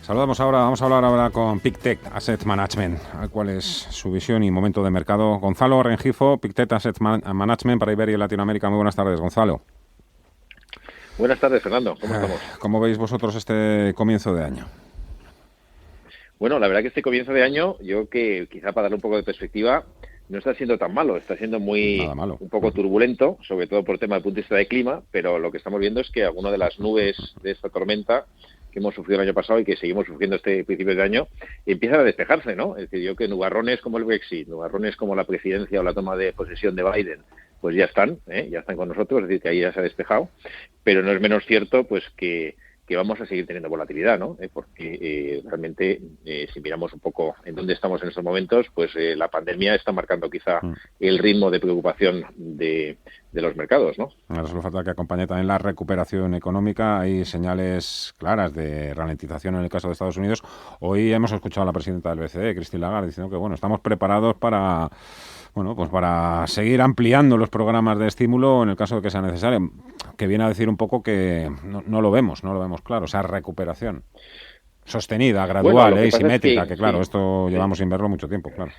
Vamos a hablar ahora con Pictet Asset Management, cuál es su visión y momento de mercado. Gonzalo Rengifo, Pictet Asset Management para Iberia y Latinoamérica. Muy buenas tardes, Gonzalo. Buenas tardes, Fernando. ¿Cómo estamos? ¿Cómo veis vosotros este comienzo de año? Bueno, la verdad que este comienzo de año, yo que quizá para darle un poco de perspectiva, no está siendo tan malo, está siendo Nada malo. un poco turbulento, sobre todo por tema del punto de vista de clima, pero lo que estamos viendo es que alguna de las nubes de esta tormenta que hemos sufrido el año pasado y que seguimos sufriendo este principio de año, empiezan a despejarse, ¿no? Es decir, yo que nubarrones como el Brexit, nubarrones como la presidencia o la toma de posesión de Biden, pues ya están con nosotros, es decir, que ahí ya se ha despejado, pero no es menos cierto pues que vamos a seguir teniendo volatilidad, ¿no? Porque realmente, si miramos un poco en dónde estamos en estos momentos, pues la pandemia está marcando quizá el ritmo de preocupación de los mercados, ¿no? Ahora solo falta que acompañe también la recuperación económica. Hay señales claras de ralentización en el caso de Estados Unidos. Hoy hemos escuchado a la presidenta del BCE, Christine Lagarde, diciendo que bueno, estamos preparados para seguir ampliando los programas de estímulo en el caso de que sea necesario, que viene a decir un poco que no lo vemos claro, esa recuperación sostenida, gradual, Lo que pasa es simétrica, que claro, sí, esto llevamos sin verlo mucho tiempo, claro.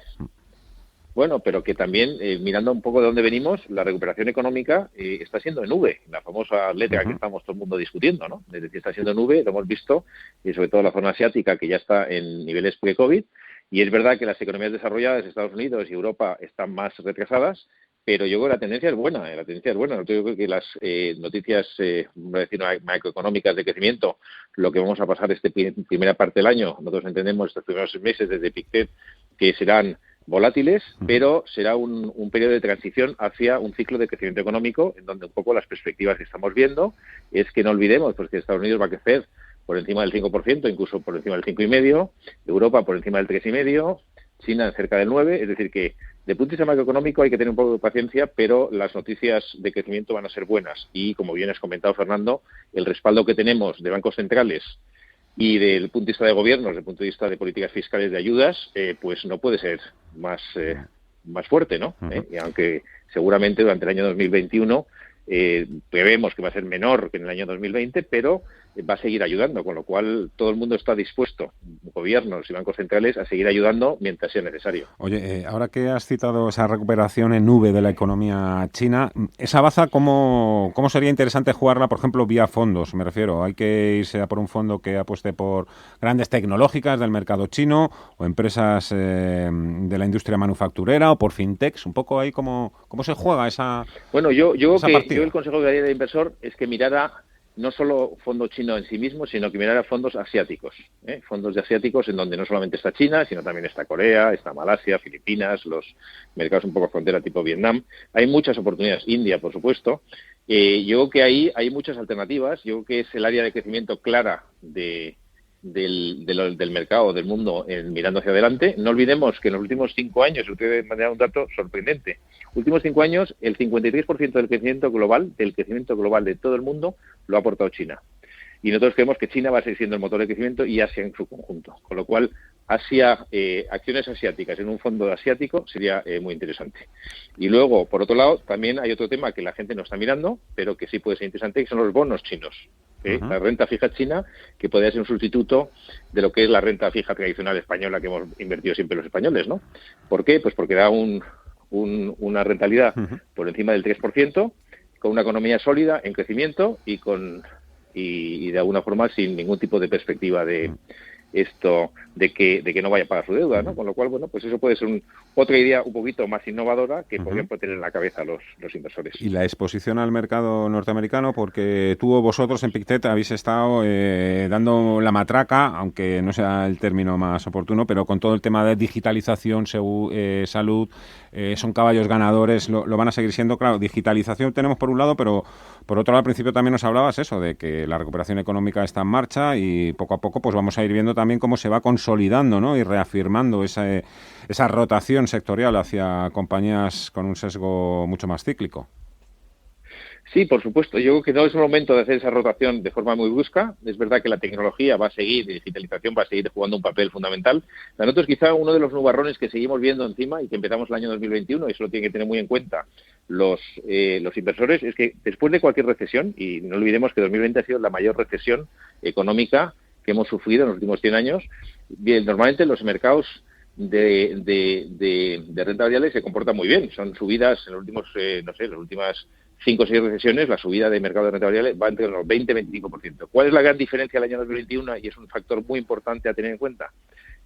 Bueno, pero que también, mirando un poco de dónde venimos, la recuperación económica está siendo en V, la famosa letra que estamos todo el mundo discutiendo, ¿no? Es decir, está siendo en V, lo hemos visto, y sobre todo la zona asiática, que ya está en niveles pre-COVID, y es verdad que las economías desarrolladas, Estados Unidos y Europa, están más retrasadas, pero yo creo que la tendencia es buena, la tendencia es buena. Yo creo que las noticias macroeconómicas de crecimiento, lo que vamos a pasar primera parte del año, nosotros entendemos estos primeros 6 meses desde Pictet que serán volátiles, pero será un periodo de transición hacia un ciclo de crecimiento económico en donde un poco las perspectivas que estamos viendo es que no olvidemos pues que Estados Unidos va a crecer por encima del 5%, incluso por encima del 5,5%, Europa por encima del 3,5%, China cerca del 9%, es decir que de punto de vista macroeconómico hay que tener un poco de paciencia, pero las noticias de crecimiento van a ser buenas y, como bien has comentado, Fernando, el respaldo que tenemos de bancos centrales y del punto de vista de gobiernos, desde el punto de vista de políticas fiscales de ayudas, pues no puede ser más fuerte, ¿no? Y aunque seguramente durante el año 2021 prevemos que va a ser menor que en el año 2020, pero va a seguir ayudando, con lo cual todo el mundo está dispuesto, gobiernos y bancos centrales, a seguir ayudando mientras sea necesario. Oye, ahora que has citado esa recuperación en nube de la economía china, esa baza, ¿cómo sería interesante jugarla, por ejemplo, vía fondos? Me refiero, ¿hay que irse a por un fondo que apueste por grandes tecnológicas del mercado chino o empresas de la industria manufacturera o por fintechs? Un poco ahí, ¿cómo se juega esa Bueno, yo partida? el consejo que daría al inversor es que mirara no solo fondo chino en sí mismo, sino que mirara fondos asiáticos, fondos de asiáticos en donde no solamente está China, sino también está Corea, está Malasia, Filipinas, los mercados un poco frontera tipo Vietnam. Hay muchas oportunidades, India, por supuesto. Yo creo que ahí hay muchas alternativas. Yo creo que es el área de crecimiento clara del mercado, del mundo, mirando hacia adelante. No olvidemos que en los últimos 5 años, usted me ha dado un dato sorprendente, últimos 5 años, el 53% del crecimiento global de todo el mundo, lo ha aportado China. Y nosotros creemos que China va a seguir siendo el motor de crecimiento y Asia en su conjunto. Con lo cual, acciones asiáticas en un fondo asiático sería muy interesante. Y luego, por otro lado, también hay otro tema que la gente no está mirando, pero que sí puede ser interesante, que son los bonos chinos. La renta fija china, que podría ser un sustituto de lo que es la renta fija tradicional española que hemos invertido siempre los españoles, ¿no? ¿Por qué? Pues porque da una rentabilidad por encima del 3%, con una economía sólida, en crecimiento y de alguna forma sin ningún tipo de perspectiva de que no vaya a pagar su deuda, ¿no? Con lo cual, bueno, pues eso puede ser otra idea un poquito más innovadora que podrían tener en la cabeza los inversores. Y la exposición al mercado norteamericano, porque tú o vosotros en Pictet habéis estado dando la matraca, aunque no sea el término más oportuno, pero con todo el tema de digitalización, salud, son caballos ganadores, lo van a seguir siendo. Claro, digitalización tenemos por un lado, pero por otro lado al principio también nos hablabas eso, de que la recuperación económica está en marcha y poco a poco pues vamos a ir viendo también cómo se va consolidando, ¿no? Y reafirmando esa rotación sectorial hacia compañías con un sesgo mucho más cíclico. Sí, por supuesto. Yo creo que no es el momento de hacer esa rotación de forma muy brusca. Es verdad que la tecnología va a seguir, la digitalización va a seguir jugando un papel fundamental. Para nosotros quizá uno de los nubarrones que seguimos viendo encima y que empezamos el año 2021, y eso lo tienen que tener muy en cuenta los inversores, es que después de cualquier recesión, y no olvidemos que 2020 ha sido la mayor recesión económica que hemos sufrido en los últimos 100 años. Bien, normalmente los mercados de renta variable se comportan muy bien. Son subidas en los últimos, las últimas 5 o 6 recesiones, la subida de mercado de renta variable va entre los 20 y 25%. ¿Cuál es la gran diferencia del año 2021? Y es un factor muy importante a tener en cuenta,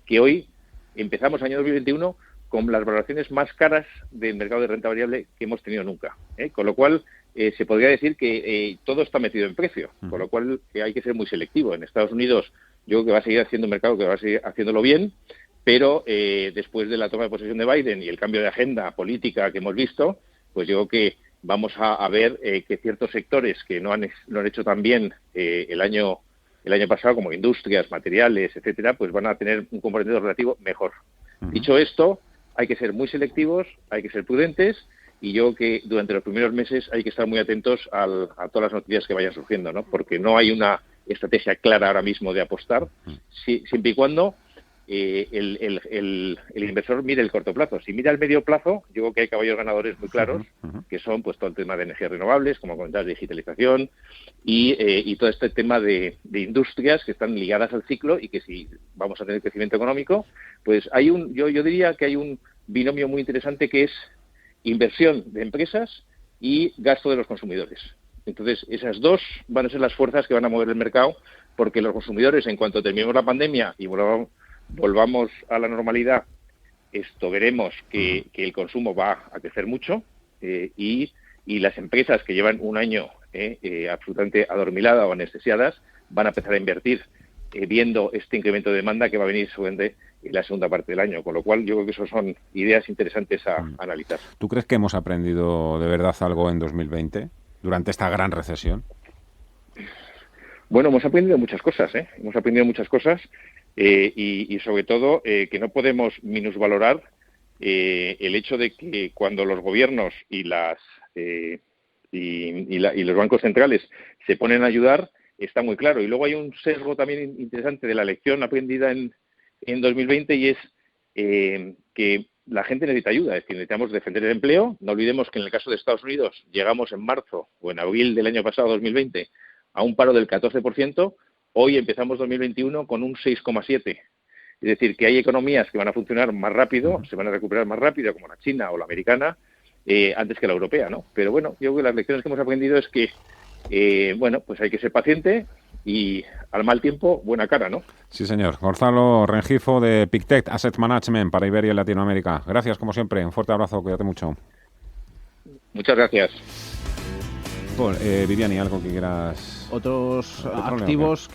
que hoy empezamos el año 2021 con las valoraciones más caras del mercado de renta variable que hemos tenido nunca, con lo cual se podría decir que todo está metido en precio, con lo cual hay que ser muy selectivo. En Estados Unidos yo creo que va a seguir haciendo un mercado que va a seguir haciéndolo bien, pero después de la toma de posesión de Biden y el cambio de agenda política que hemos visto, pues yo creo que vamos a ver que ciertos sectores que no han hecho tan bien el año pasado, como industrias, materiales, etcétera, pues van a tener un comportamiento relativo mejor. Dicho esto, hay que ser muy selectivos, hay que ser prudentes, y yo creo que durante los primeros meses hay que estar muy atentos a todas las noticias que vayan surgiendo, ¿no? Porque no hay una estrategia clara ahora mismo de apostar, siempre y cuando el inversor mire el corto plazo. Si mira el medio plazo, yo creo que hay caballos ganadores muy claros, que son pues todo el tema de energías renovables, como comentabas, digitalización, y todo este tema de industrias que están ligadas al ciclo, y que si vamos a tener crecimiento económico, pues hay yo diría que hay un binomio muy interesante, que es inversión de empresas y gasto de los consumidores. Entonces, esas dos van a ser las fuerzas que van a mover el mercado, porque los consumidores, en cuanto terminemos la pandemia y volvamos a la normalidad, veremos que el consumo va a crecer mucho, y las empresas que llevan un año absolutamente adormiladas o anestesiadas van a empezar a invertir, viendo este incremento de demanda que va a venir seguramente en la segunda parte del año, con lo cual yo creo que esas son ideas interesantes a analizar. ¿Tú crees que hemos aprendido de verdad algo en 2020, durante esta gran recesión? Bueno, hemos aprendido muchas cosas, hemos aprendido muchas cosas, y sobre todo que no podemos minusvalorar el hecho de que cuando los gobiernos y los bancos centrales se ponen a ayudar, está muy claro. Y luego hay un sesgo también interesante de la lección aprendida en 2020, y es que la gente necesita ayuda, es decir, necesitamos defender el empleo. No olvidemos que en el caso de Estados Unidos llegamos en marzo o en abril del año pasado, 2020, a un paro del 14%, hoy empezamos 2021 con un 6,7%. Es decir, que hay economías que van a funcionar más rápido, se van a recuperar más rápido, como la china o la americana, antes que la europea, ¿no? Pero bueno, yo creo que las lecciones que hemos aprendido es que, pues hay que ser paciente, y al mal tiempo, buena cara, ¿no? Sí, señor. Gonzalo Rengifo, de Pictet Asset Management para Iberia y Latinoamérica. Gracias, como siempre. Un fuerte abrazo. Cuídate mucho. Muchas gracias. Viviani, ¿algo que quieras? Otros activos